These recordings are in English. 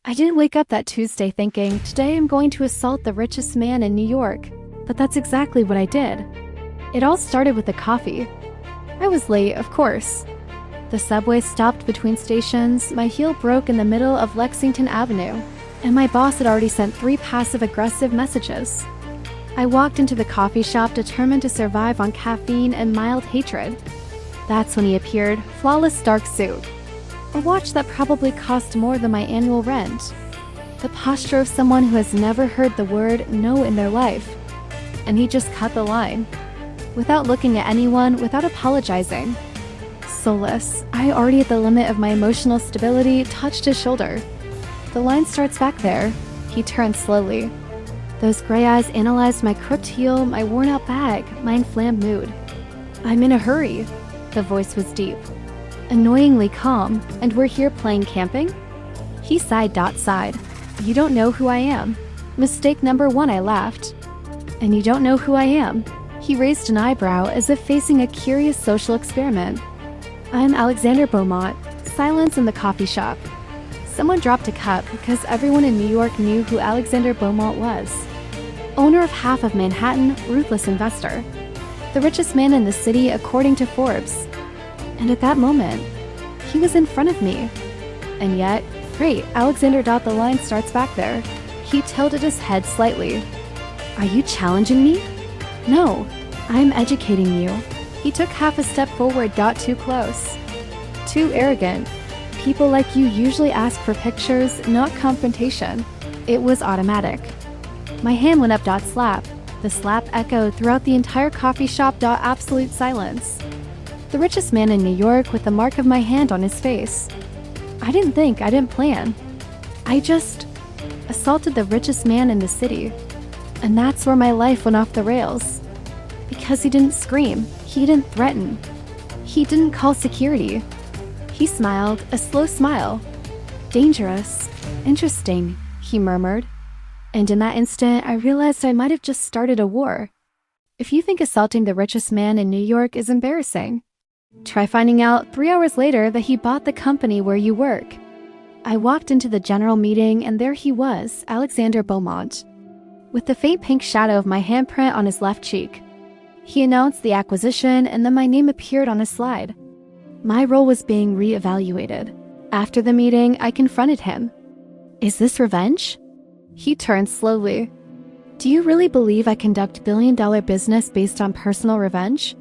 I didn't wake up that Tuesday thinking, today I'm going to assault the richest man in New York. But that's exactly what I did. It all started with the coffee. I was late, of course. The subway stopped between stations, my heel broke in the middle of Lexington Avenue, and my boss had already sent 3 passive-aggressive messages. I walked into the coffee shop determined to survive on caffeine and mild hatred. That's when he appeared, flawless dark suit. A watch that probably cost more than my annual rent. The posture of someone who has never heard the word no in their life. And he just cut the line. Without looking at anyone, without apologizing. Soulless, I, already at the limit of my emotional stability, touched his shoulder. The line starts back there. He turned slowly. Those gray eyes analyzed my crooked heel, my worn-out bag, my inflamed mood. I'm in a hurry. The voice was deep. Annoyingly calm, and we're here playing camping? He sighed. You don't know who I am. Mistake number 1, I laughed. And you don't know who I am? He raised an eyebrow as if facing a curious social experiment. I'm Alexander Beaumont. Silence in the coffee shop. Someone dropped a cup because everyone in New York knew who Alexander Beaumont was. Owner of half of Manhattan, ruthless investor. The richest man in the city according to Forbes. And at that moment, he was in front of me. And yet, great, Alexander. The line starts back there. He tilted his head slightly. Are you challenging me? No, I'm educating you. He took half a step forward. Too close. Too arrogant. People like you usually ask for pictures, not confrontation. It was automatic. My hand went up. Slap. The slap echoed throughout the entire coffee shop. Absolute silence. The richest man in New York with the mark of my hand on his face. I didn't plan. I just assaulted the richest man in the city. And that's where my life went off the rails. Because he didn't scream. He didn't threaten. He didn't call security. He smiled, a slow smile. Dangerous. Interesting, he murmured. And in that instant, I realized I might have just started a war. If you think assaulting the richest man in New York is embarrassing, try finding out 3 hours later that he bought the company where you work. I walked into the general meeting and there he was, Alexander Beaumont, with the faint pink shadow of my handprint on his left cheek. He announced the acquisition and then my name appeared on a slide. My role was being re-evaluated. After the meeting, I confronted him. Is this revenge? He turned slowly. Do you really believe I conduct billion-dollar business based on personal revenge?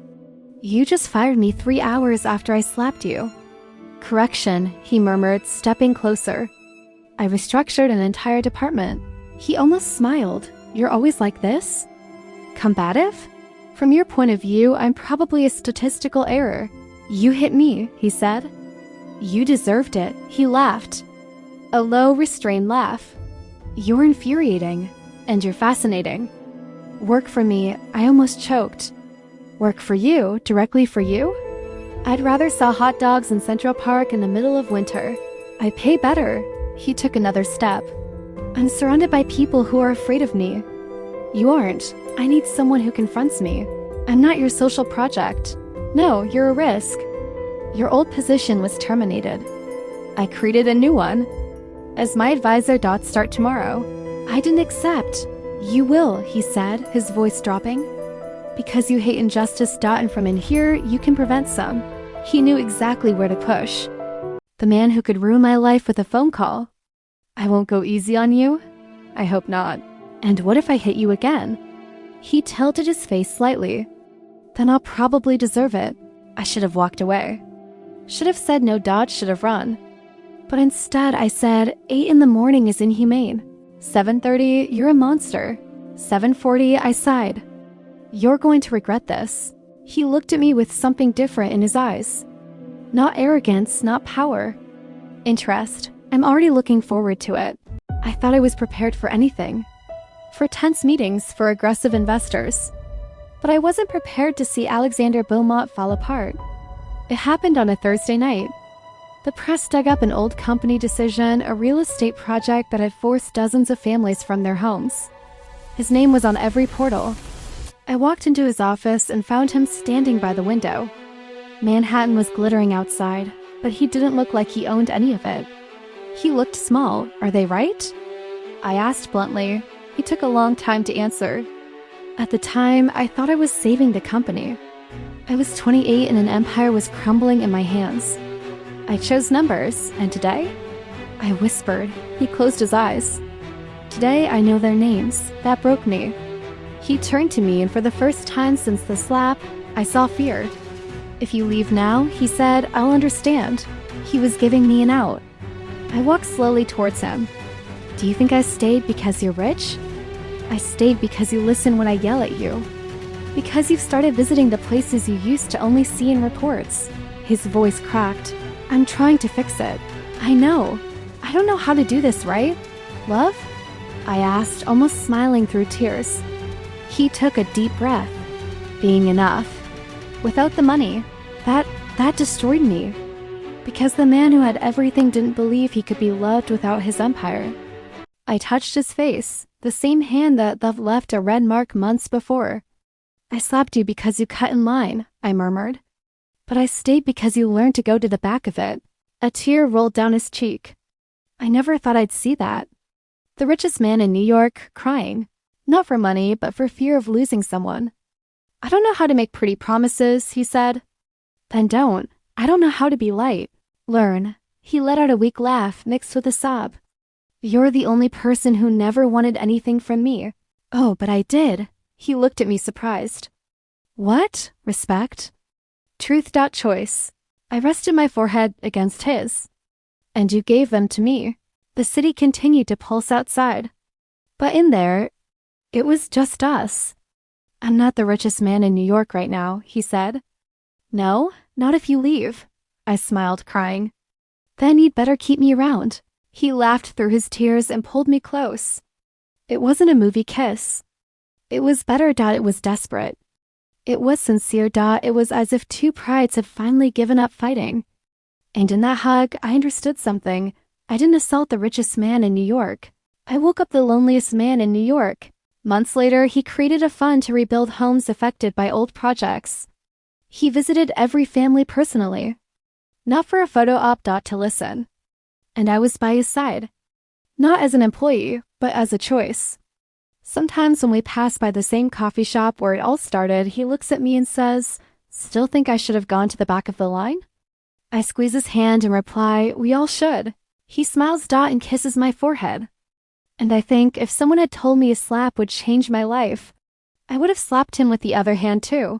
You just fired me 3 hours after I slapped you. Correction, he murmured, stepping closer. I restructured an entire department. He almost smiled. You're always like this? Combative? From your point of view, I'm probably a statistical error. You hit me, he said. You deserved it, he laughed. A low, restrained laugh. You're infuriating, and you're fascinating. Work for me, I almost choked. Work for you, directly for you? I'd rather sell hot dogs in Central Park in the middle of winter. I pay better. He took another step. I'm surrounded by people who are afraid of me. You aren't. I need someone who confronts me. I'm not your social project. No, you're a risk. Your old position was terminated. I created a new one. As my advisor. Start tomorrow. I didn't accept. You will, he said, his voice dropping. Because you hate injustice. And from in here, you can prevent some. He knew exactly where to push. The man who could ruin my life with a phone call. I won't go easy on you. I hope not. And what if I hit you again? He tilted his face slightly. Then I'll probably deserve it. I should have walked away. Should have said no. Should have run. But instead I said, 8 in the morning is inhumane. 7:30, you're a monster. 7:40, I sighed. You're going to regret this. He looked at me with something different in his eyes. Not arrogance, not power. Interest. I'm already looking forward to it. I thought I was prepared for anything. For tense meetings, for aggressive investors. But I wasn't prepared to see Alexander Beaumont fall apart. It happened on a Thursday night. The press dug up an old company decision, a real estate project that had forced dozens of families from their homes. His name was on every portal. I walked into his office and found him standing by the window. Manhattan was glittering outside, but he didn't look like he owned any of it. He looked small. Are they right? I asked bluntly. He took a long time to answer. At the time, I thought I was saving the company. I was 28 and an empire was crumbling in my hands. I chose numbers, and today? I whispered. He closed his eyes. Today, I know their names. That broke me. He turned to me, and for the first time since the slap, I saw fear. If you leave now, he said, I'll understand. He was giving me an out. I walked slowly towards him. Do you think I stayed because you're rich? I stayed because you listen when I yell at you. Because you've started visiting the places you used to only see in reports. His voice cracked. I'm trying to fix it. I know. I don't know how to do this, right? Love? I asked, almost smiling through tears. He took a deep breath. Being enough. Without the money, that destroyed me. Because the man who had everything didn't believe he could be loved without his empire. I touched his face, the same hand that left a red mark months before. I slapped you because you cut in line, I murmured. But I stayed because you learned to go to the back of it. A tear rolled down his cheek. I never thought I'd see that. The richest man in New York, crying. Not for money, but for fear of losing someone. I don't know how to make pretty promises, he said. Then don't. I don't know how to be light. Learn. He let out a weak laugh mixed with a sob. You're the only person who never wanted anything from me. Oh, but I did. He looked at me surprised. What? Respect? Truth.choice. I rested my forehead against his. And you gave them to me. The city continued to pulse outside. But in there, it was just us. I'm not the richest man in New York right now, he said. No, not if you leave. I smiled, crying. Then you'd better keep me around. He laughed through his tears and pulled me close. It wasn't a movie kiss. It was better, it was desperate. It was sincere, it was as if two prides had finally given up fighting. And in that hug, I understood something. I didn't assault the richest man in New York. I woke up the loneliest man in New York. Months later, he created a fund to rebuild homes affected by old projects. He visited every family personally. Not for a photo op. To listen. And I was by his side. Not as an employee, but as a choice. Sometimes when we pass by the same coffee shop where it all started, he looks at me and says, Still think I should have gone to the back of the line? I squeeze his hand and reply, We all should. He smiles and kisses my forehead. And I think if someone had told me a slap would change my life, I would have slapped him with the other hand too.